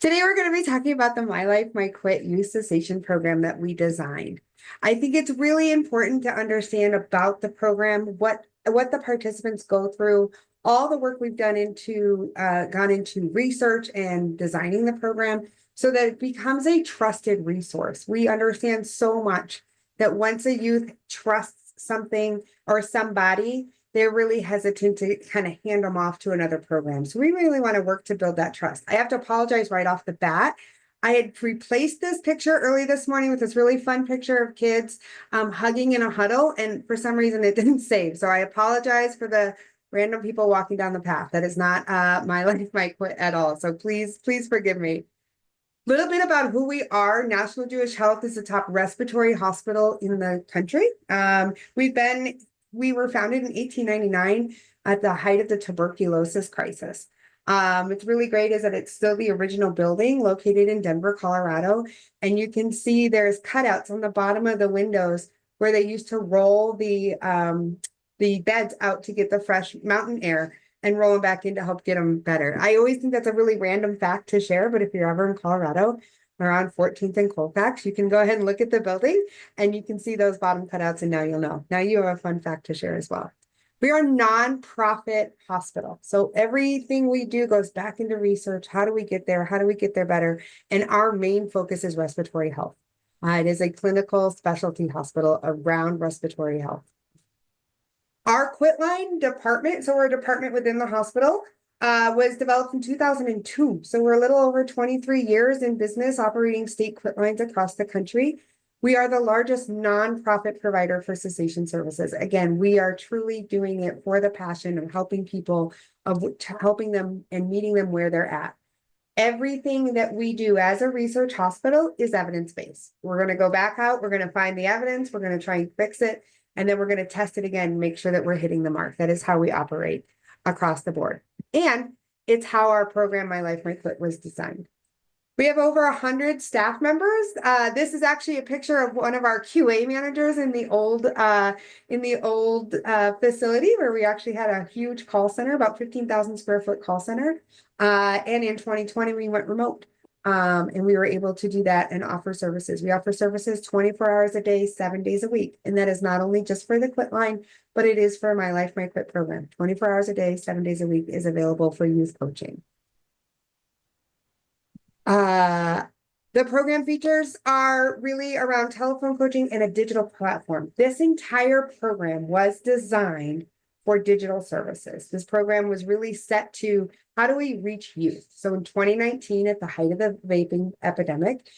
Today, we're going to be talking about the My Life, My Quit youth cessation program that we designed. I think it's really important to understand about the program, what the participants go through, all the work we've gone into research and designing the program so that it becomes a trusted resource. We understand so much that once a youth trusts something or somebody, they're really hesitant to kind of hand them off to another program. So we really want to work to build that trust. I have to apologize right off the bat. I had replaced this picture early this morning with this really fun picture of kids hugging in a huddle, and for some reason it didn't save. So I apologize for the random people walking down the path. That is not My Life, My Quit at all. So please forgive me. Little bit about who we are. National Jewish Health is the top respiratory hospital in the country. We were founded in 1899 at the height of the tuberculosis crisis. What's really great is that it's still the original building located in Denver, Colorado. And you can see there's cutouts on the bottom of the windows where they used to roll the beds out to get the fresh mountain air and roll them back in to help get them better. I always think that's a really random fact to share, but if you're ever in Colorado around 14th and Colfax, you can go ahead and look at the building and you can see those bottom cutouts, and now you'll know. Now you have a fun fact to share as well. We are a nonprofit hospital. So everything we do goes back into research. How do we get there? How do we get there better? And our main focus is respiratory health. It is a clinical specialty hospital around respiratory health. Our Quitline department, so we're a department within the hospital, was developed in 2002. So we're a little over 23 years in business operating state Quitlines across the country. We are the largest nonprofit provider for cessation services. Again, we are truly doing it for the passion of helping people, of helping them and meeting them where they're at. Everything that we do as a research hospital is evidence-based. We're going to go back out, we're going to find the evidence, we're going to try and fix it, and then we're going to test it again and make sure that we're hitting the mark. That is how we operate across the board. And it's how our program, My Life, My Quit, was designed. We have over 100 staff members. This is actually a picture of one of our QA managers in the old facility where we actually had a huge call center, about 15,000 square foot call center. And in 2020, we went remote. And we were able to do that and offer services. We offer services 24 hours a day, 7 days a week. And that is not only just for the Quitline, but it is for My Life, My Quit program. 24 hours a day, 7 days a week is available for youth coaching. The program features are really around telephone coaching and a digital platform. This entire program was designed for digital services. This program was really set to how do we reach youth? So in 2019, at the height of the vaping epidemic,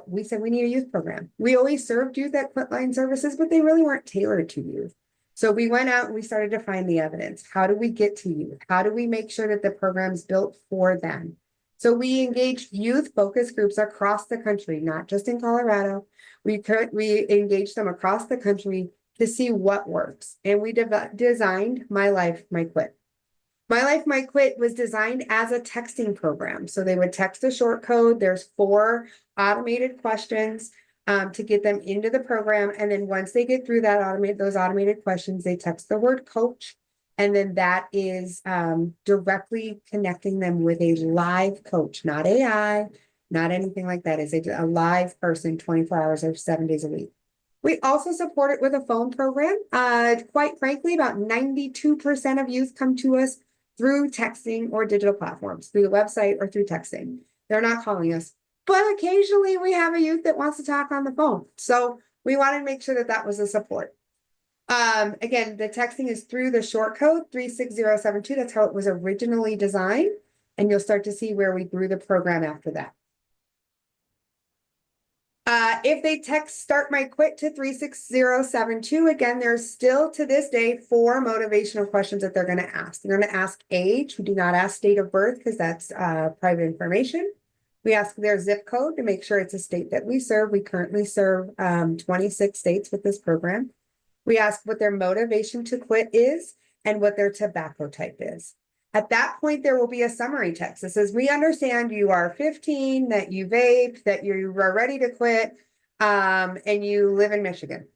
we said we need a youth program. We always served youth at Quitline services, but they really weren't tailored to youth. So we went out and we started to find the evidence. How do we get to youth? How do we make sure that the program's built for them? So we engaged youth focus groups across the country, not just in Colorado. We engaged them across the country to see what works. And we designed My Life, My Quit. My Life, My Quit was designed as a texting program. So they would text a short code. There's 4 automated questions to get them into the program. And then once they get through those automated questions, they text the word coach. And then that is directly connecting them with a live coach, not AI, not anything like that. It's a live person 24 hours or 7 days a week. We also support it with a phone program. Quite frankly, about 92% of youth come to us through texting or digital platforms, through the website or through texting. They're not calling us, but occasionally we have a youth that wants to talk on the phone. So we wanted to make sure that that was a support. Again, the texting is through the short code 36072. That's how it was originally designed. And you'll start to see where we grew the program after that. If they text Start My Quit to 36072, again, there's still to this day 4 motivational questions that they're going to ask. They're going to ask age. We do not ask date of birth because that's private information. We ask their zip code to make sure it's a state that we serve. We currently serve 26 states with this program. We ask what their motivation to quit is and what their tobacco type is. At that point, there will be a summary text that says, we understand you are 15, that you vape, that you are ready to quit, and you live in Michigan.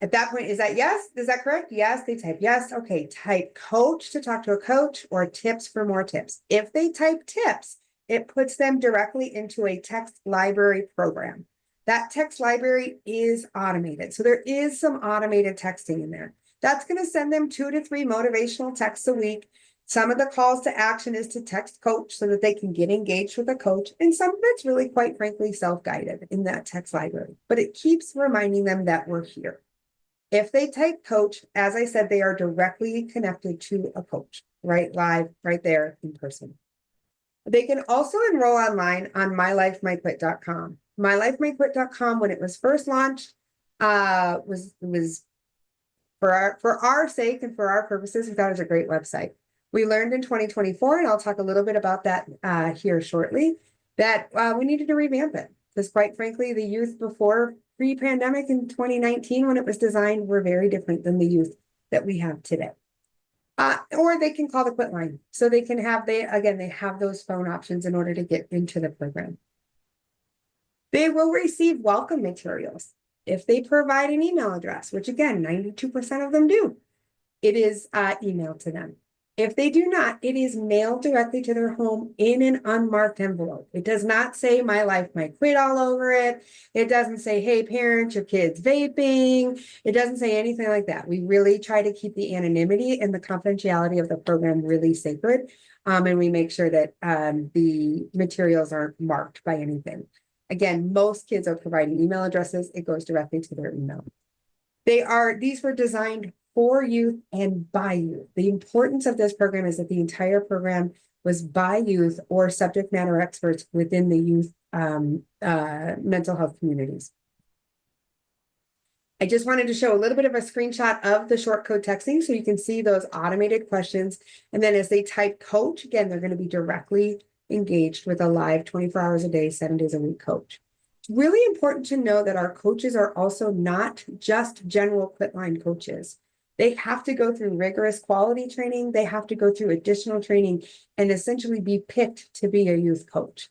At that point, is that yes? Is that correct? Yes, they type yes. Okay, type coach to talk to a coach or tips for more tips. If they type tips, it puts them directly into a text library program. That text library is automated. So there is some automated texting in there. That's going to send them 2 to 3 motivational texts a week. Some of the calls to action is to text coach so that they can get engaged with a coach. And some of it's really, quite frankly, self-guided in that text library. But it keeps reminding them that we're here. If they type coach, as I said, they are directly connected to a coach, right? Live, right there in person. They can also enroll online on mylifemyquit.com. Mylifemyquit.com, when it was first launched, was for our sake and for our purposes, we thought it was a great website. We learned in 2024, and I'll talk a little bit about that here shortly, that we needed to revamp it. Because quite frankly, the youth before pre-pandemic in 2019, when it was designed, were very different than the youth that we have today. Or they can call the quit line. So they can have, they have those phone options in order to get into the program. They will receive welcome materials if they provide an email address, which again, 92% of them do. It is emailed to them. If they do not, it is mailed directly to their home in an unmarked envelope. It does not say "My Life, My Quit" all over it. It doesn't say, "Hey parents, your kid's vaping." It doesn't say anything like that. We really try to keep the anonymity and the confidentiality of the program really sacred. And we make sure that the materials aren't marked by anything. Again, most kids are providing email addresses. It goes directly to their email. These were designed for youth and by youth. The importance of this program is that the entire program was by youth or subject matter experts within the youth mental health communities. I just wanted to show a little bit of a screenshot of the short code texting so you can see those automated questions. And then as they type coach, again, they're going to be directly engaged with a live 24 hours a day, 7 days a week coach. It's really important to know that our coaches are also not just general quit line coaches. They have to go through rigorous quality training. They have to go through additional training and essentially be picked to be a youth coach.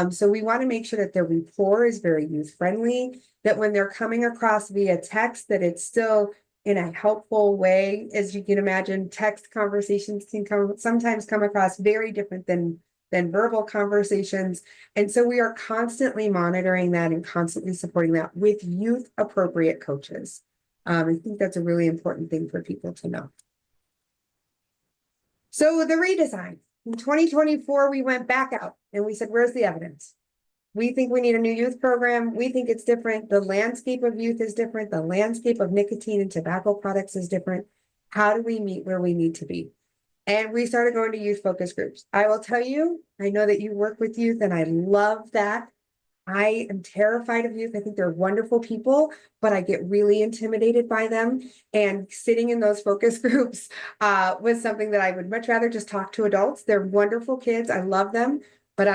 So we want to make sure that their rapport is very youth friendly, that when they're coming across via text, that it's still in a helpful way. As you can imagine, text conversations can sometimes come across very different than verbal conversations. And so we are constantly monitoring that and constantly supporting that with youth appropriate coaches. I think that's a really important thing for people to know. So the redesign. In 2024, we went back out and we said, where's the evidence? We think we need a new youth program. We think it's different. The landscape of youth is different. The landscape of nicotine and tobacco products is different. How do we meet where we need to be? And we started going to youth focus groups. I will tell you, I know that you work with youth and I love that. I am terrified of youth. I think they're wonderful people, but I get really intimidated by them. And sitting in those focus groups was something that I would much rather just talk to adults. They're wonderful kids. I love them, but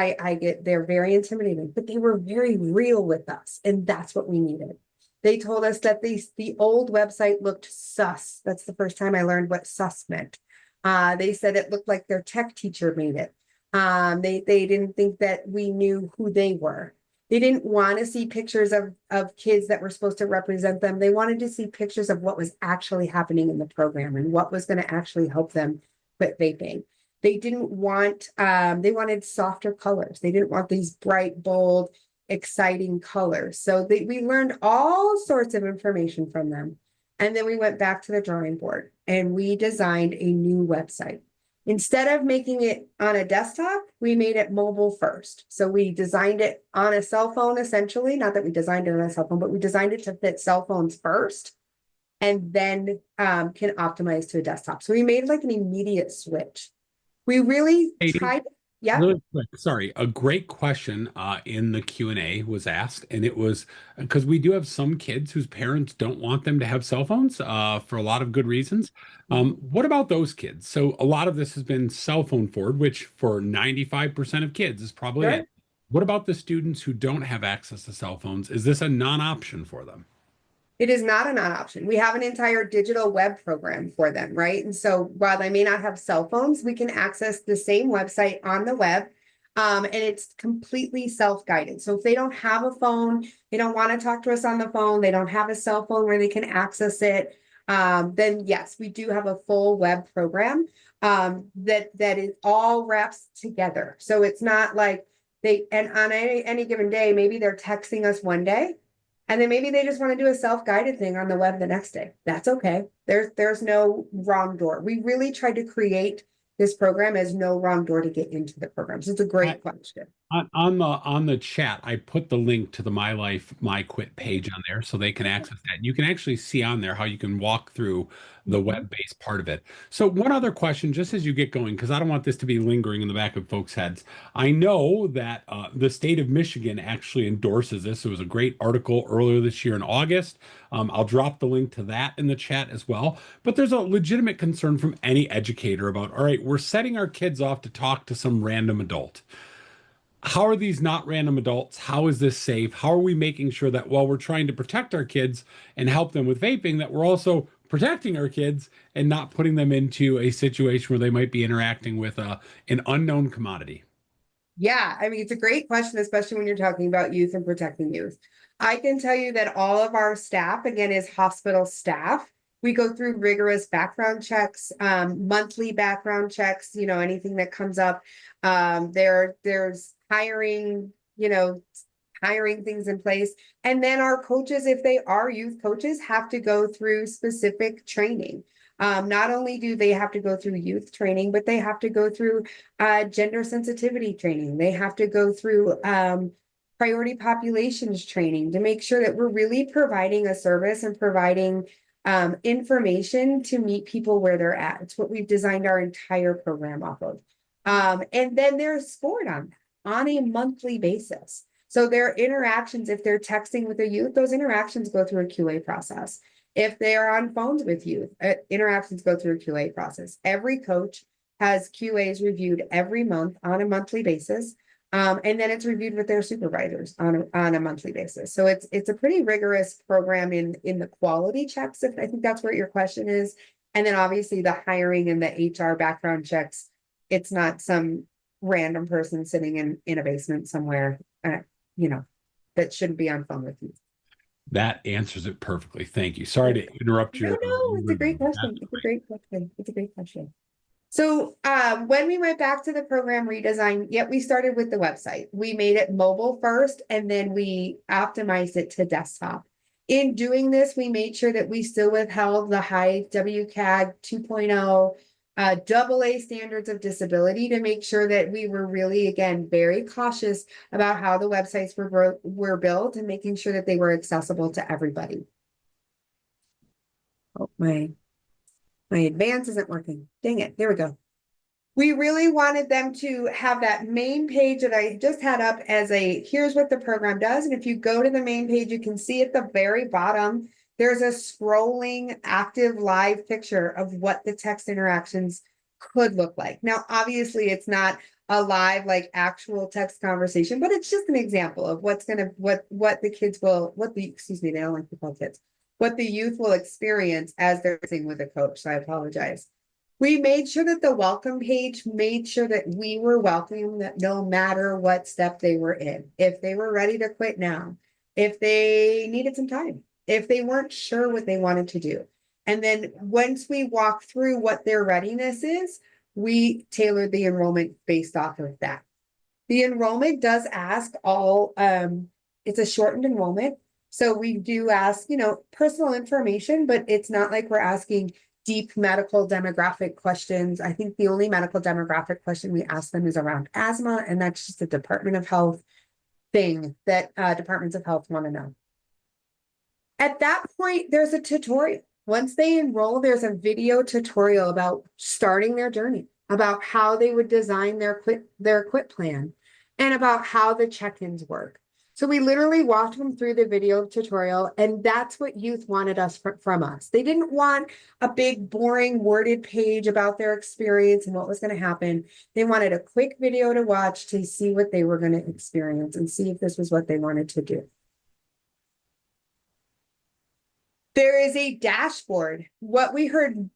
they're very intimidating, but they were very real with us. And that's what we needed. They told us that the old website looked sus. That's the first time I learned what sus meant. They said it looked like their tech teacher made it. They didn't think that we knew who they were. They didn't want to see pictures of kids that were supposed to represent them. They wanted to see pictures of what was actually happening in the program and what was going to actually help them quit vaping. They didn't want, they wanted softer colors. They didn't want these bright, bold, exciting colors. So we learned all sorts of information from them. And then we went back to the drawing board and we designed a new website. Instead of making it on a desktop, we made it mobile first. So we designed it on a cell phone, essentially. Not that we designed it on a cell phone, but we designed it to fit cell phones first and then can optimize to a desktop. So we made like an immediate switch. We really tried. Yeah. Really quick, sorry, a great question in the Q&A was asked, and it was because we do have some kids whose parents don't want them to have cell phones for a lot of good reasons. What about those kids? So a lot of this has been cell phone forward, which for 95% of kids is probably it. What about the students who don't have access to cell phones? Is this a non-option for them? It is not a non-option. We have an entire digital web program for them, right? And so while they may not have cell phones, we can access the same website on the web. And it's completely self-guided. So if they don't have a phone, they don't want to talk to us on the phone, they don't have a cell phone where they can access it, then yes, we do have a full web program that is all wraps together. So it's not like and on any given day, maybe they're texting us one day, and then maybe they just want to do a self-guided thing on the web the next day. That's okay. There's no wrong door. We really tried to create this program as no wrong door to get into the program. So it's a great question. On the chat, I put the link to the My Life, My Quit page on there so they can access that. You can actually see on there how you can walk through the web-based part of it. So one other question, just as you get going, because I don't want this to be lingering in the back of folks' heads. I know that the state of Michigan actually endorses this. It was a great article earlier this year in August. I'll drop the link to that in the chat as well. But there's a legitimate concern from any educator about, all right, we're setting our kids off to talk to some random adult. How are these not random adults? How is this safe? How are we making sure that while we're trying to protect our kids and help them with vaping, that we're also protecting our kids and not putting them into a situation where they might be interacting with an unknown commodity? Yeah, I mean, it's a great question, especially when you're talking about youth and protecting youth. I can tell you that all of our staff, again, is hospital staff. We go through rigorous background checks, monthly background checks, anything that comes up. There's hiring, hiring things in place. And then our coaches, if they are youth coaches, have to go through specific training. Not only do they have to go through youth training, but they have to go through gender sensitivity training. They have to go through priority populations training to make sure that we're really providing a service and providing information to meet people where they're at. It's what we've designed our entire program off of. And then there's scored on that on a monthly basis. So their interactions, if they're texting with a youth, those interactions go through a QA process. If they are on phones with youth, interactions go through a QA process. Every coach has QAs reviewed every month on a monthly basis. And then it's reviewed with their supervisors on a monthly basis. So it's a pretty rigorous program in the quality checks, if I think that's what your question is. And then obviously the hiring and the HR background checks. It's not some random person sitting in a basement somewhere, that shouldn't be on phone with you. That answers it perfectly. Thank you. Sorry to interrupt No, your. it's a great question. It's a great question. It's a great question. So when we went back to the program redesign, we started with the website. We made it mobile first, and then we optimized it to desktop. In doing this, we made sure that we still withheld the high WCAG 2.0 AA standards of disability to make sure that we were really, again, very cautious about how the websites were built and making sure that they were accessible to everybody. Oh, my advance isn't working. Dang it. There we go. We really wanted them to have that main page that I just had up as here's what the program does. And if you go to the main page, you can see at the very bottom, there's a scrolling active live picture of what the text interactions could look like. Now, obviously it's not a live, like actual text conversation, but it's just an example of what the kids will, excuse me, they don't like to call kids, what the youth will experience as they're sitting with a coach. So I apologize. We made sure that the welcome page made sure that we were welcoming that no matter what step they were in. If they were ready to quit now, if they needed some time, if they weren't sure what they wanted to do. And then once we walk through what their readiness is, we tailored the enrollment based off of that. The enrollment does ask it's a shortened enrollment. So we do ask, personal information, but it's not like we're asking deep medical demographic questions. I think the only medical demographic question we ask them is around asthma, and that's just a Department of Health thing that departments of health want to know. At that point, there's a tutorial. Once they enroll, there's a video tutorial about starting their journey, about how they would design their quit plan, and about how the check-ins work. So we literally walked them through the video tutorial, and that's what youth wanted from us. They didn't want a big, boring, worded page about their experience and what was going to happen. They wanted a quick video to watch to see what they were going to experience and see if this was what they wanted to do. There is a dashboard. What we heard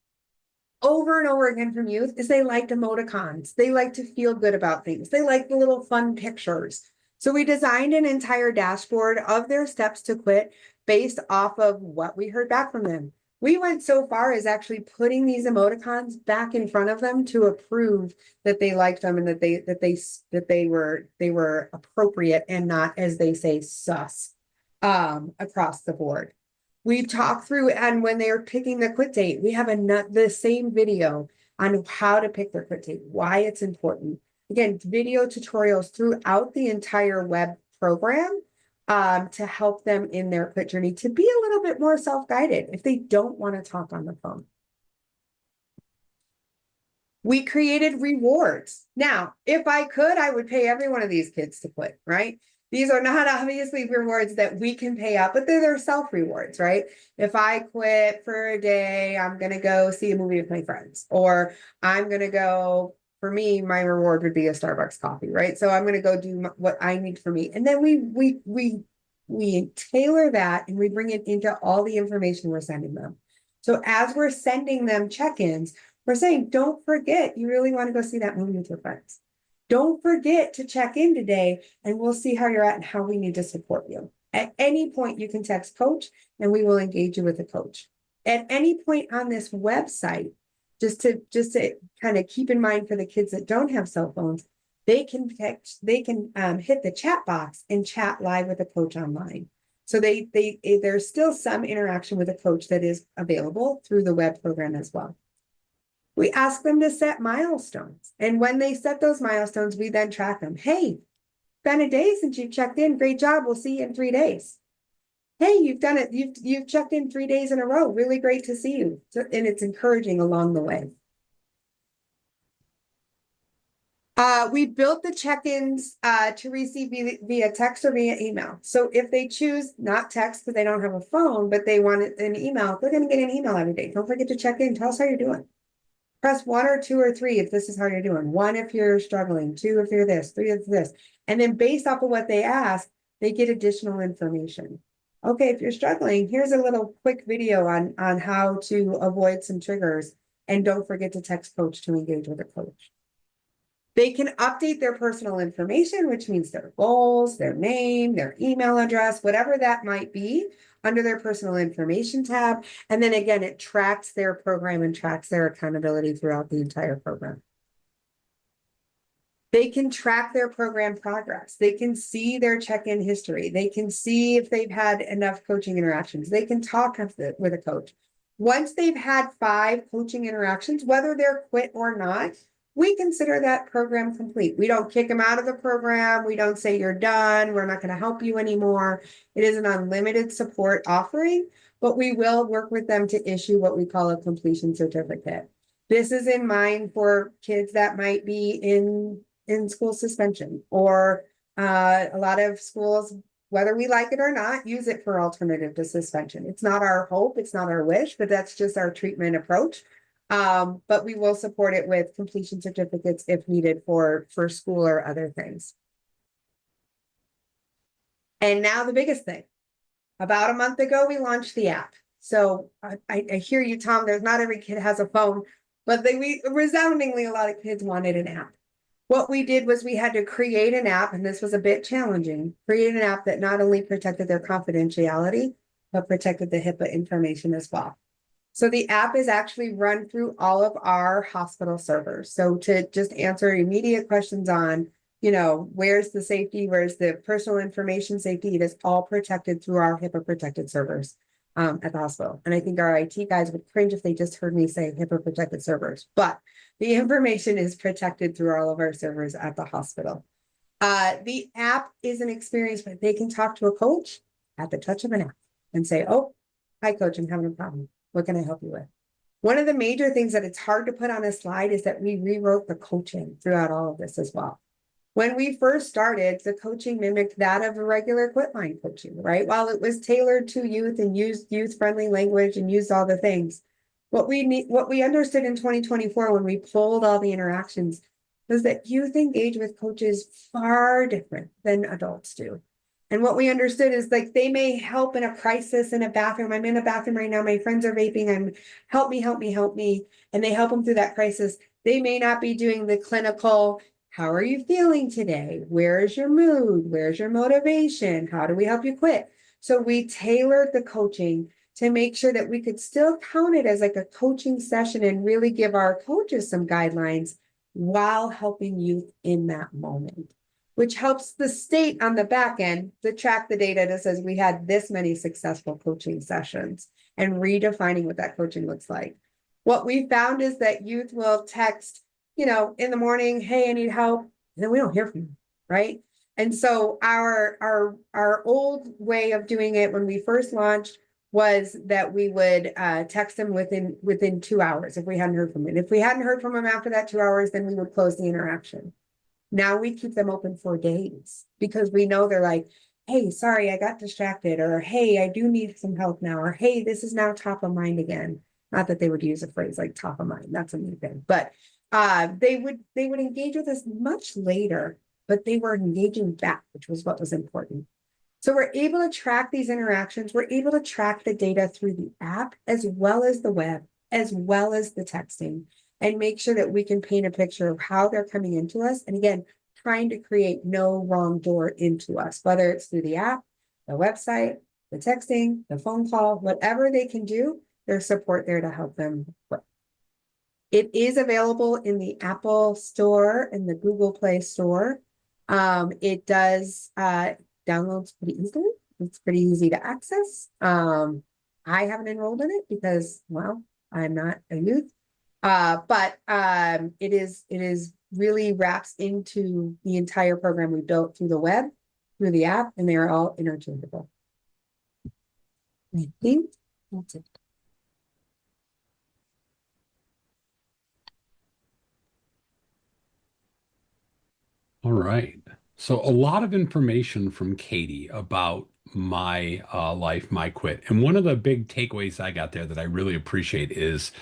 over and over again from youth is they liked emoticons. They like to feel good about things. They like the little fun pictures. So we designed an entire dashboard of their steps to quit based off of what we heard back from them. We went so far as actually putting these emoticons back in front of them to approve that they liked them and that they were appropriate and not, as they say, sus across the board. We talked through, and when they were picking the quit date, we have the same video on how to pick their quit date, why it's important. Again, video tutorials throughout the entire web program to help them in their quit journey to be a little bit more self-guided if they don't want to talk on the phone. We created rewards. Now, if I could, I would pay every one of these kids to quit, right? These are not obviously rewards that we can pay out, but they're self-rewards, right? If I quit for a day, I'm going to go see a movie with my friends, or I'm going to go, for me, my reward would be a Starbucks coffee, right? So I'm going to go do what I need for me. And then we tailor that and we bring it into all the information we're sending them. So as we're sending them check-ins, we're saying, don't forget, you really want to go see that movie with your friends. Don't forget to check in today and we'll see how you're at and how we need to support you. At any point, you can text coach and we will engage you with a coach. At any point on this website, just to kind of keep in mind for the kids that don't have cell phones, they can hit the chat box and chat live with a coach online. So there's still some interaction with a coach that is available through the web program as well. We ask them to set milestones. And when they set those milestones, we then track them. Hey, been a day since you've checked in. Great job. We'll see you in 3 days. Hey, you've done it. You've checked in 3 days in a row. Really great to see you. So, and it's encouraging along the way. We built the check-ins to receive via text or via email. So if they choose not text because they don't have a phone, but they want an email, they're going to get an email every day. Don't forget to check in. Tell us how you're doing. Press 1 or 2 or 3 if this is how you're doing. 1 if you're struggling, 2 if you're this, 3 if this. And then based off of what they ask, they get additional information. Okay, if you're struggling, here's a little quick video on how to avoid some triggers. And don't forget to text coach to engage with a coach. They can update their personal information, which means their goals, their name, their email address, whatever that might be, under their personal information tab. And then again, it tracks their program and tracks their accountability throughout the entire program. They can track their program progress. They can see their check-in history. They can see if they've had enough coaching interactions. They can talk with a coach. Once they've had 5 coaching interactions, whether they're quit or not, we consider that program complete. We don't kick them out of the program. We don't say you're done. We're not going to help you anymore. It is an unlimited support offering, but we will work with them to issue what we call a completion certificate. This is in mind for kids that might be in school suspension, or a lot of schools, whether we like it or not, use it for alternative to suspension. It's not our hope, it's not our wish, but that's just our treatment approach. But we will support it with completion certificates if needed for school or other things. And now the biggest thing. About a month ago, we launched the app. So I hear you, Tom, there's not every kid has a phone, but resoundingly, a lot of kids wanted an app. What we did was we had to create an app, and this was a bit challenging, create an app that not only protected their confidentiality, but protected the HIPAA information as well. So the app is actually run through all of our hospital servers. So to just answer immediate questions on, where's the safety, where's the personal information safety, it is all protected through our HIPAA protected servers at the hospital. And I think our IT guys would cringe if they just heard me say HIPAA protected servers, but the information is protected through all of our servers at the hospital. The app is an experience where they can talk to a coach at the touch of an app and say, oh, hi coach, I'm having a problem. What can I help you with? One of the major things that it's hard to put on a slide is that we rewrote the coaching throughout all of this as well. When we first started, the coaching mimicked that of a regular quitline coaching, right? While it was tailored to youth and used youth-friendly language and used all the things, what we understood in 2024 when we pulled all the interactions was that youth engage with coaches far different than adults do. And what we understood is like they may help in a crisis in a bathroom. I'm in a bathroom right now. My friends are vaping. Help me. And they help them through that crisis. They may not be doing the clinical, how are you feeling today? Where's your mood? Where's your motivation? How do we help you quit? So we tailored the coaching to make sure that we could still count it as like a coaching session and really give our coaches some guidelines while helping youth in that moment, which helps the state on the back end to track the data that says we had this many successful coaching sessions and redefining what that coaching looks like. What we found is that youth will text, in the morning, hey, I need help. And then we don't hear from them, right? And so our old way of doing it when we first launched was that we would text them within 2 hours if we hadn't heard from them. If we hadn't heard from them after that 2 hours, then we would close the interaction. Now we keep them open for days because we know they're like, hey, sorry, I got distracted, or hey, I do need some help now, or hey, this is now top of mind again. Not that they would use a phrase like top of mind, that's a new thing, but they would engage with us much later, but they were engaging back, which was what was important. So we're able to track these interactions. We're able to track the data through the app, as well as the web, as well as the texting, and make sure that we can paint a picture of how they're coming into us. And again, trying to create no wrong door into us, whether it's through the app, the website, the texting, the phone call, whatever they can do, there's support there to help them. It is available in the Apple Store and the Google Play Store. It does downloads pretty easily. It's pretty easy to access. I haven't enrolled in it because, well, I'm not a youth. But it is really wraps into the entire program we built through the web, through the app, and they are all interchangeable. I think that's it. All right. So a lot of information from Katie about my life, my quit. And one of the big takeaways I got there that I really appreciate is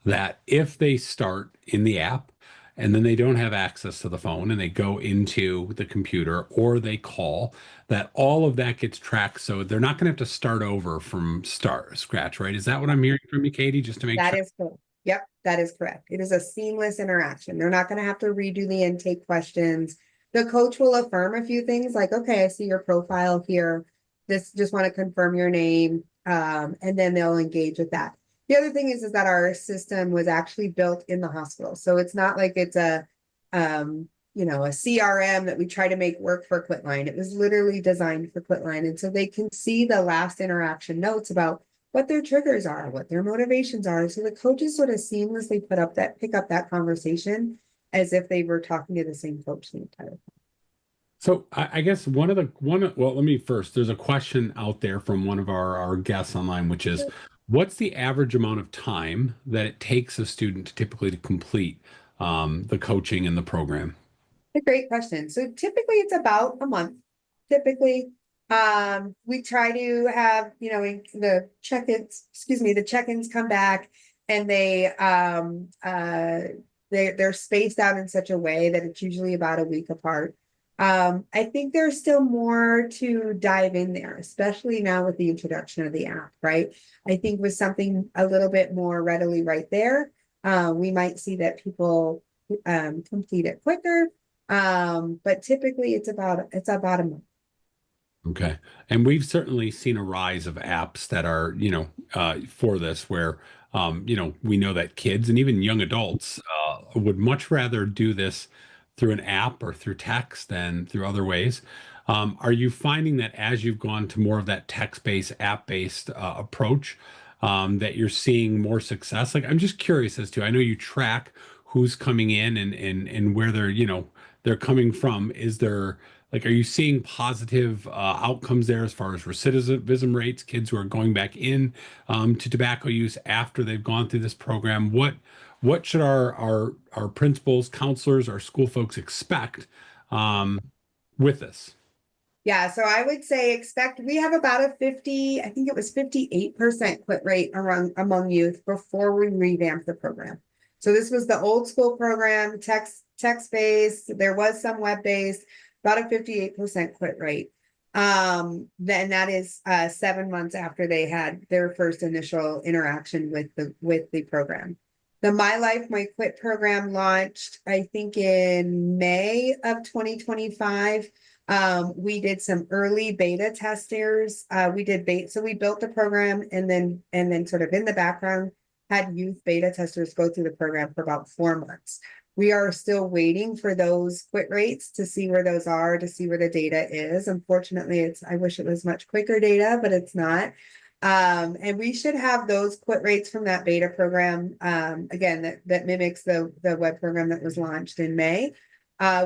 that if they start in the app and then they don't have access to the phone and they go into the computer or they call, that all of that gets tracked. So they're not going to have to start over from scratch, right? Is that what I'm hearing from you, Katie? Just to make That sure. is cool. Yep, that is correct. It is a seamless interaction. They're not going to have to redo the intake questions. The coach will affirm a few things like, okay, I see your profile here. This just want to confirm your name. And then they'll engage with that. The other thing is that our system was actually built in the hospital. So it's not like it's a CRM that we try to make work for Quitline. It was literally designed for Quitline. And so they can see the last interaction notes about what their triggers are, what their motivations are. So the coaches sort of seamlessly pick up that conversation as if they were talking to the same coach the entire time. So I guess well, let me first, there's a question out there from one of our guests online, which is, what's the average amount of time that it takes a student to complete the coaching and the program? A great question. So typically it's about a month. Typically, we try to have, the check-ins come back and they're spaced out in such a way that it's usually about a week apart. I think there's still more to dive in there, especially now with the introduction of the app, right? I think with something a little bit more readily right there, we might see that people complete it quicker. But typically it's about a month. Okay. And we've certainly seen a rise of apps that are, for this where, we know that kids and even young adults would much rather do this through an app or through text than through other ways. Are you finding that as you've gone to more of that text-based, app-based approach, that you're seeing more success? Like, I'm just curious as to, I know you track who's coming in and where they're coming from. Is there like, are you seeing positive outcomes there as far as recidivism rates, kids who are going back in to tobacco use after they've gone through this program? What should our principals, counselors, our school folks expect with this? Yeah, so I would say we have about a 50, I think it was 58% quit rate among youth before we revamped the program. So this was the old school program, text-based, there was some web-based, about a 58% quit rate. Then that is 7 months after they had their first initial interaction with the program. The My Life, My Quit program launched, I think, in May of 2025. We did some early beta testers. We did beta, so we built the program and then sort of in the background had youth beta testers go through the program for about 4 months. We are still waiting for those quit rates to see where those are, to see where the data is. Unfortunately, I wish it was much quicker data, but it's not. And we should have those quit rates from that beta program, again, that mimics the web program that was launched in May.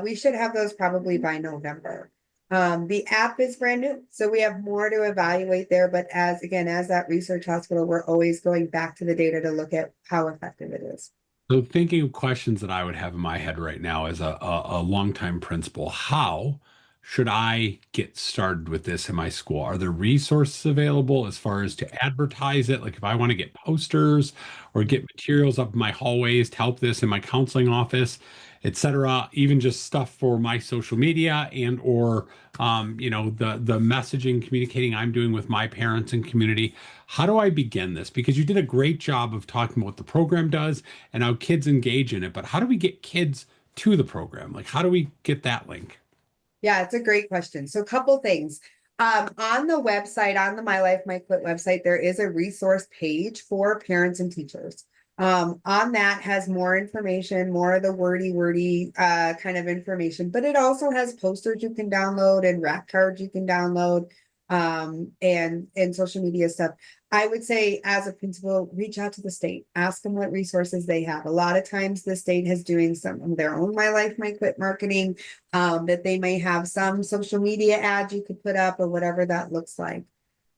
We should have those probably by November. The app is brand new, so we have more to evaluate there. But as that research hospital, we're always going back to the data to look at how effective it is. So thinking of questions that I would have in my head right now as a longtime principal, how should I get started with this in my school? Are there resources available as far as to advertise it? Like if I want to get posters or get materials up in my hallways to help this in my counseling office, etc., even just stuff for my social media and or the messaging communicating I'm doing with my parents and community. How do I begin this? Because you did a great job of talking about what the program does and how kids engage in it, but how do we get kids to the program? Like how do we get that link? Yeah, it's a great question. So a couple things. On the website, on the My Life, My Quit website, there is a resource page for parents and teachers. On that has more information, more of the wordy kind of information, but it also has posters you can download and rack cards you can download, and social media stuff. I would say as a principal, reach out to the state, ask them what resources they have. A lot of times the state is doing some of their own My Life, My Quit marketing, that they may have some social media ads you could put up or whatever that looks like.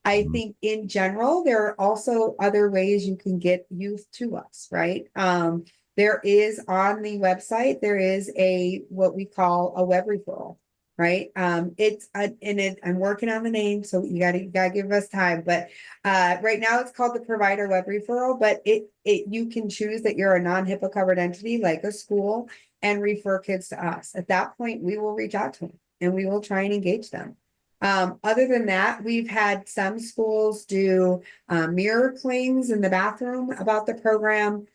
I think in general, there are also other ways you can get youth to us, right? There is on the website, there is what we call a web referral, right? I'm working on the name, so you gotta give us time. But right now it's called the provider web referral, but you can choose that you're a non-HIPAA covered entity like a school and refer kids to us. At that point, we will reach out to them and we will try and engage them. Other than that, we've had some schools do mirror clings in the bathroom about the program.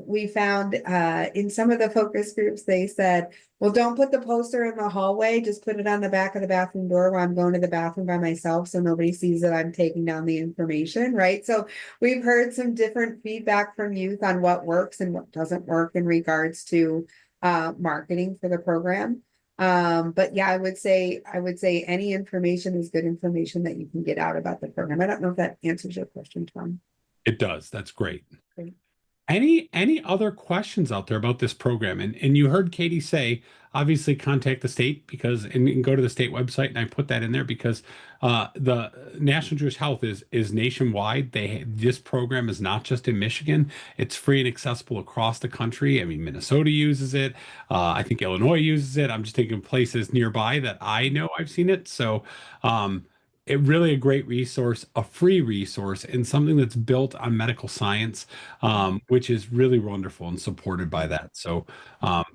We found in some of the focus groups, they said, well, don't put the poster in the hallway, just put it on the back of the bathroom door where I'm going to the bathroom by myself so nobody sees that I'm taking down the information, right? So we've heard some different feedback from youth on what works and what doesn't work in regards to marketing for the program. But yeah, I would say any information is good information that you can get out about the program. I don't know if that answers your question, Tom. It does. That's great. Great. Any other questions out there about this program? And you heard Katie say, obviously contact the state because and go to the state website, and I put that in there because the National Jewish Health is nationwide. This program is not just in Michigan. It's free and accessible across the country. I mean, Minnesota uses it. I think Illinois uses it. I'm just thinking places nearby that I know I've seen it. So it really a great resource, a free resource, and something that's built on medical science, which is really wonderful and supported by that. So,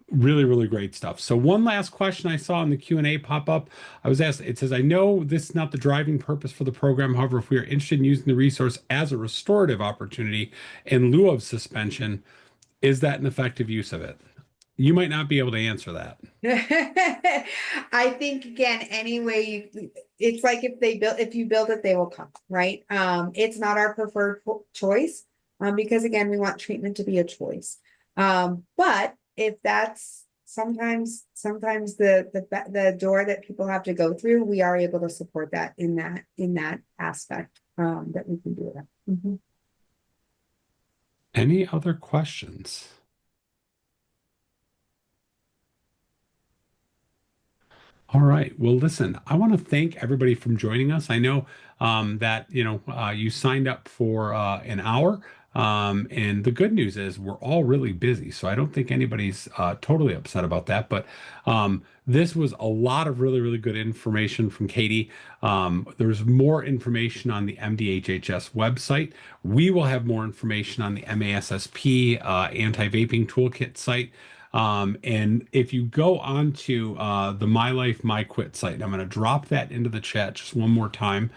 really, really great stuff. So, one last question I saw in the Q&A pop up. I was asked. It says, "I know this is not the driving purpose for the program. However, if we are interested in using the resource as a restorative opportunity in lieu of suspension, is that an effective use of it?" You might not be able to answer that. I think again, anyway, it's like if you build it, they will come, right? It's not our preferred choice, because again, we want treatment to be a choice. But if that's sometimes the door that people have to go through, we are able to support that in that aspect, that we can do that. Mm-hmm. Any other questions? All right. Well, listen, I want to thank everybody from joining us. I know that you signed up for an hour, and the good news is we're all really busy, so I don't think anybody's totally upset about that. But this was a lot of really, really good information from Katie. There's more information on the MDHHS website. We will have more information on the MASSP anti-vaping toolkit site. And if you go onto the My Life, My Quit site, and I'm going to drop that into the chat just one more time.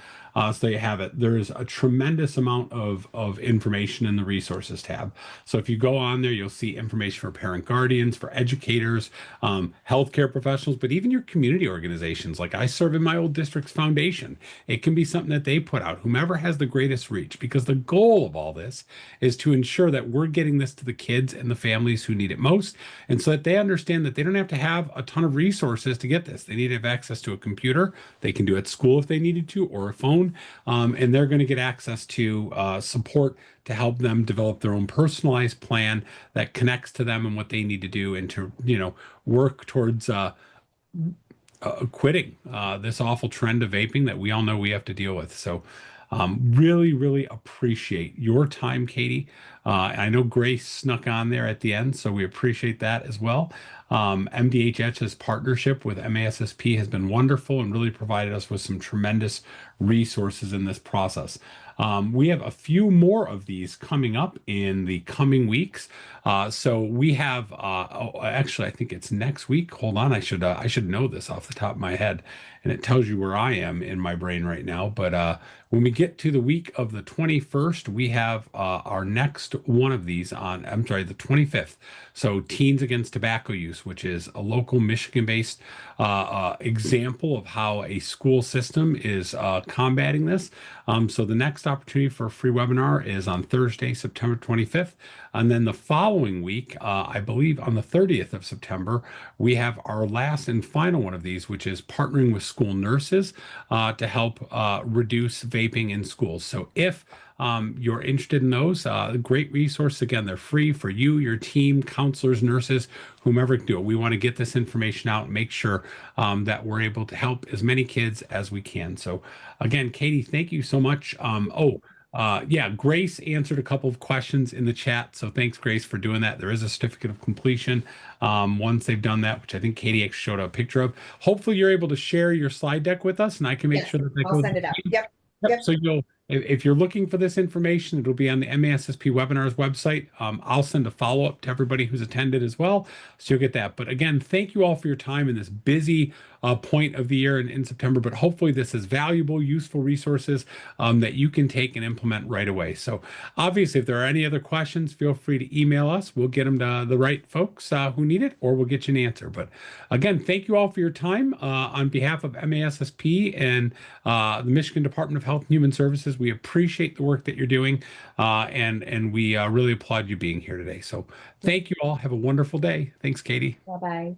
So you have it. There's a tremendous amount of information in the resources tab. So if you go on there, you'll see information for parent guardians, for educators, healthcare professionals, but even your community organizations. Like I serve in my old district's foundation. It can be something that they put out, whomever has the greatest reach, because the goal of all this is to ensure that we're getting this to the kids and the families who need it most. And so that they understand that they don't have to have a ton of resources to get this. They need to have access to a computer. They can do it at school if they needed to, or a phone. And they're going to get access to support to help them develop their own personalized plan that connects to them and what they need to do and to, work towards quitting this awful trend of vaping that we all know we have to deal with. So, really, really appreciate your time, Katie. I know Grace snuck on there at the end, so we appreciate that as well. MDHH's partnership with MASSP has been wonderful and really provided us with some tremendous resources in this process. We have a few more of these coming up in the coming weeks. So we have, actually, I think it's next week. Hold on, I should know this off the top of my head, and it tells you where I am in my brain right now. But when we get to the week of the 21st, we have our next one of these on, I'm sorry, the 25th. So Teens Against Tobacco Use, which is a local Michigan-based example of how a school system is combating this. So the next opportunity for a free webinar is on Thursday, September 25th. And then the following week, I believe on the 30th of September, we have our last and final one of these, which is partnering with school nurses to help reduce vaping in schools. So if you're interested in those, great resource. Again, they're free for you, your team, counselors, nurses, whomever can do it. We want to get this information out and make sure that we're able to help as many kids as we can. So again, Katie, thank you so much. Yeah, Grace answered a couple of questions in the chat. So thanks, Grace, for doing that. There is a certificate of completion once they've done that, which I think Katie actually showed a picture of. Hopefully you're able to share your slide deck with us and I can make Yes, sure that I'll goes. send it out. Yep. Yep. Yep. So if you're looking for this information, it'll be on the MASSP webinars website. I'll send a follow-up to everybody who's attended as well, so you'll get that. But again, thank you all for your time in this busy point of the year in September. But hopefully this is valuable, useful resources that you can take and implement right away. So obviously, if there are any other questions, feel free to email us. We'll get them to the right folks who need it, or we'll get you an answer. But again, thank you all for your time on behalf of MASSP and the Michigan Department of Health and Human Services. We appreciate the work that you're doing, and we really applaud you being here today. So thank you all. Have a wonderful day. Thanks, Katie. Bye-bye.